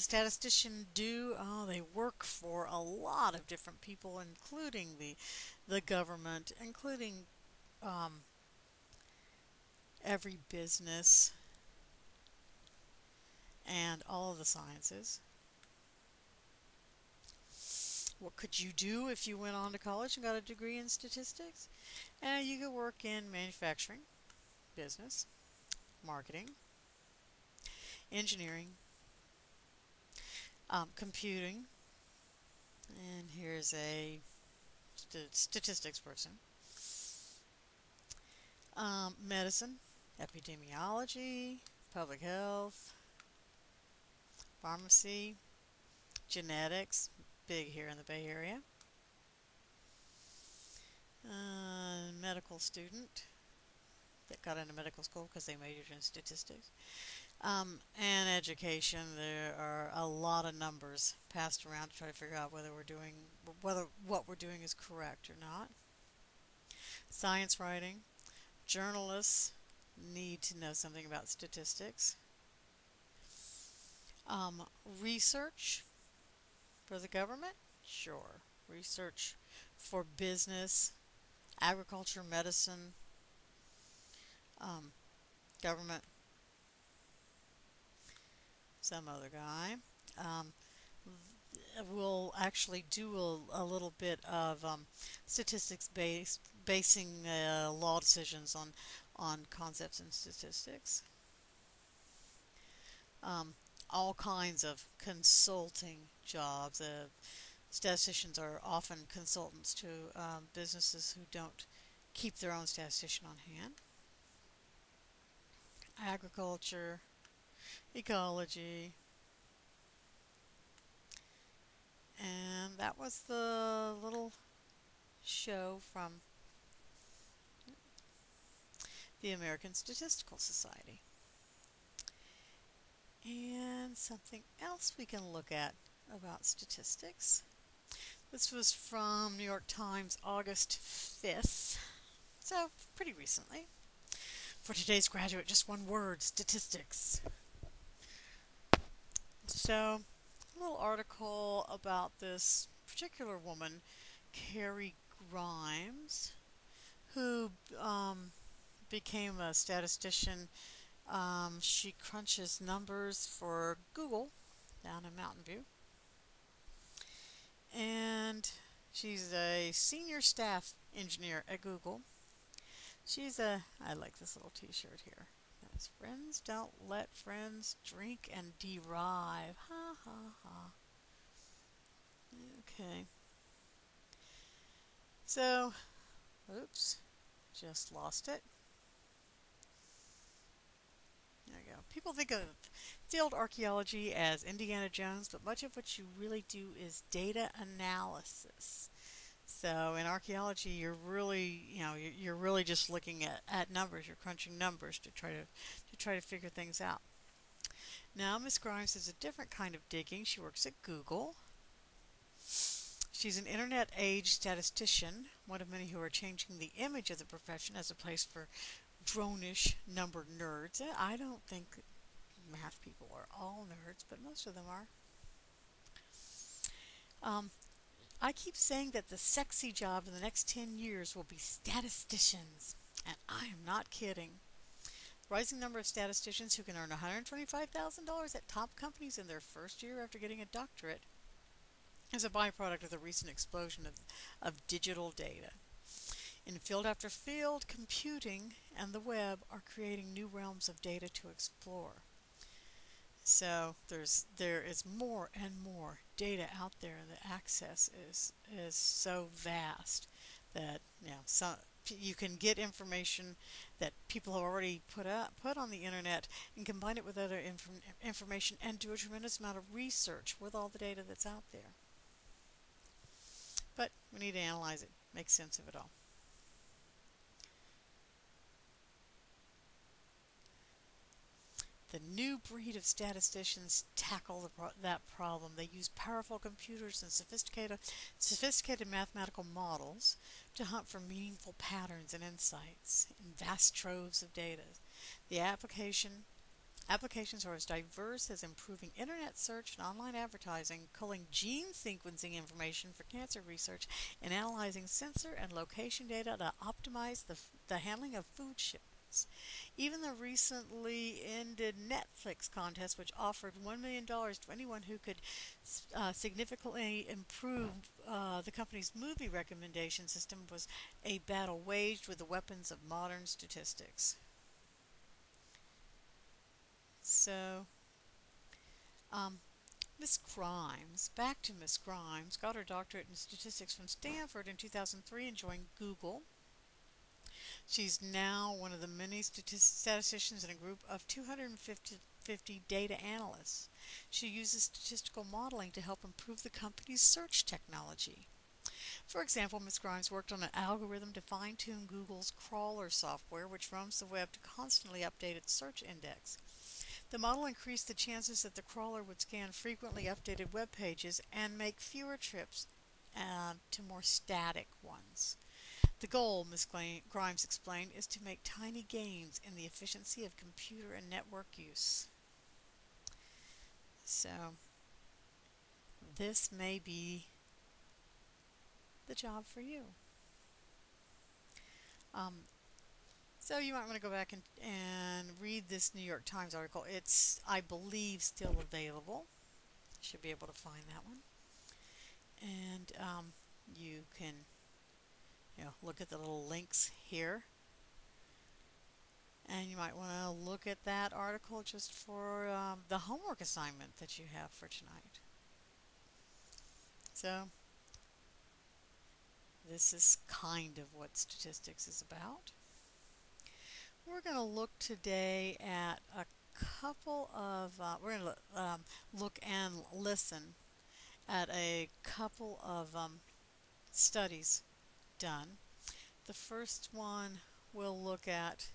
statistician do? Oh, they work for a lot of different people, including the government, including um, every business and all of the sciences. What could you do if you went on to college and got a degree in statistics? And you could work in manufacturing, business, marketing, engineering, computing, and here's a statistics person, medicine, epidemiology, public health, pharmacy, genetics, big here in the Bay Area, medical student that got into medical school because they majored in statistics. And education, there are a lot of numbers passed around to try to figure out whether what we're doing is correct or not. Science writing, journalists need to know something about statistics. Research for the government, sure. Research for business, agriculture, medicine, um, government, some other guy. Um, we'll actually do a little bit of statistics basing law decisions on concepts in statistics. Um, all kinds of consulting jobs. Statisticians are often consultants to businesses who don't keep their own statistician on hand. Agriculture, ecology, and that was the little show from the American Statistical Society. And something else we can look at about statistics. This was from New York Times, August 5th, so pretty recently. For today's graduate, just one word: statistics. So, a little article about this particular woman, Carrie Grimes, who became a statistician. She crunches numbers for Google down in Mountain View. And she's a senior staff engineer at Google. I like this little t-shirt here. That's friends don't let friends drink and derive. Ha ha ha. Okay. So, oops, just lost it. There we go. People think of field archaeology as Indiana Jones, but much of what you really do is data analysis. So in archaeology, you're really just looking at numbers. You're crunching numbers to try to figure things out. Now, Miss Grimes is a different kind of digging. She works at Google. She's an internet age statistician, one of many who are changing the image of the profession as a place for drone-ish number nerds. I don't think math people are all nerds, but most of them are. Um, I keep saying that the sexy job in the next 10 years will be statisticians, and I am not kidding. The rising number of statisticians who can earn $125,000 at top companies in their first year after getting a doctorate is a byproduct of the recent explosion of digital data. In field after field, computing and the web are creating new realms of data to explore. So there is more and more data out there, and the access is so vast that you can get information that people have already put on the internet and combine it with other information and do a tremendous amount of research with all the data that's out there. But we need to analyze it, make sense of it all. The new breed of statisticians tackle that problem. They use powerful computers and sophisticated mathematical models to hunt for meaningful patterns and insights in vast troves of data. The application Applications are as diverse as improving internet search and online advertising, culling gene sequencing information for cancer research, and analyzing sensor and location data to optimize the handling of food shipments. Even the recently ended Netflix contest, which offered $1 million to anyone who could significantly improve the company's movie recommendation system, was a battle waged with the weapons of modern statistics. So, um, Miss Grimes, back to Miss Grimes, got her doctorate in statistics from Stanford in 2003 and joined Google. She's now one of the many statisticians in a group of 250 data analysts. She uses statistical modeling to help improve the company's search technology. For example, Ms. Grimes worked on an algorithm to fine-tune Google's crawler software, which roams the web to constantly update its search index. The model increased the chances that the crawler would scan frequently updated web pages and make fewer trips to more static ones. The goal, Ms. Grimes explained, is to make tiny gains in the efficiency of computer and network use. So, this may be the job for you. Um, so you might want to go back and read this New York Times article. It's, I believe, still available. Should be able to find that one. And you can look at the little links here. And you might want to look at that article just for the homework assignment that you have for tonight. So this is kind of what statistics is about. We're going to look today at a couple of, we're going to look and listen at a couple of studies done. The first one we'll look at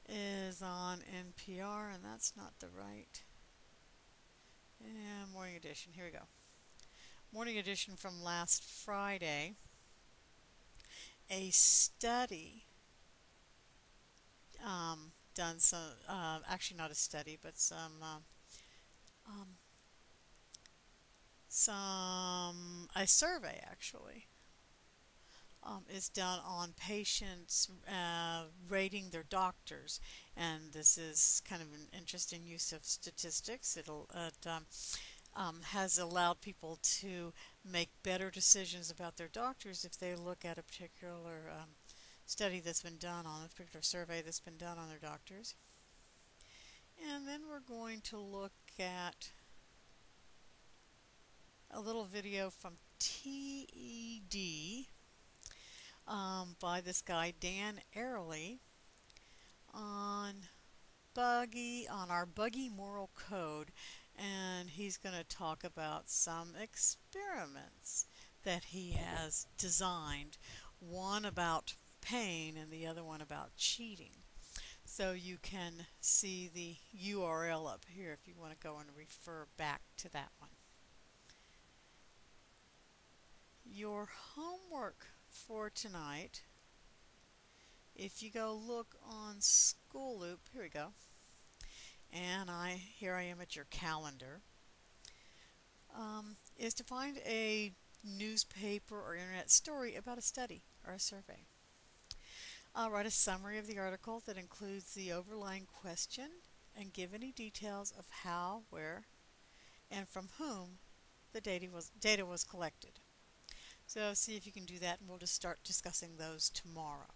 is on NPR, and that's not the right. And Morning Edition, here we go. Morning Edition from last Friday. A study done some, actually not a study, but a survey actually is done on patients rating their doctors, and this is kind of an interesting use of statistics. It has allowed people to make better decisions about their doctors if they look at a particular study that's been done on a particular survey that's been done on their doctors. And then we're going to look at a little video from TED by this guy Dan Ariely on our buggy moral code, and he's going to talk about some experiments that he has designed, one about pain and the other one about cheating. So you can see the URL up here if you want to go and refer back to that one. Your homework for tonight, if you go look on School Loop, here we go, and here I am at your calendar, is to find a newspaper or internet story about a study or a survey. Write a summary of the article that includes the overlying question and give any details of how, where, and from whom the data was collected. So see if you can do that, and we'll just start discussing those tomorrow.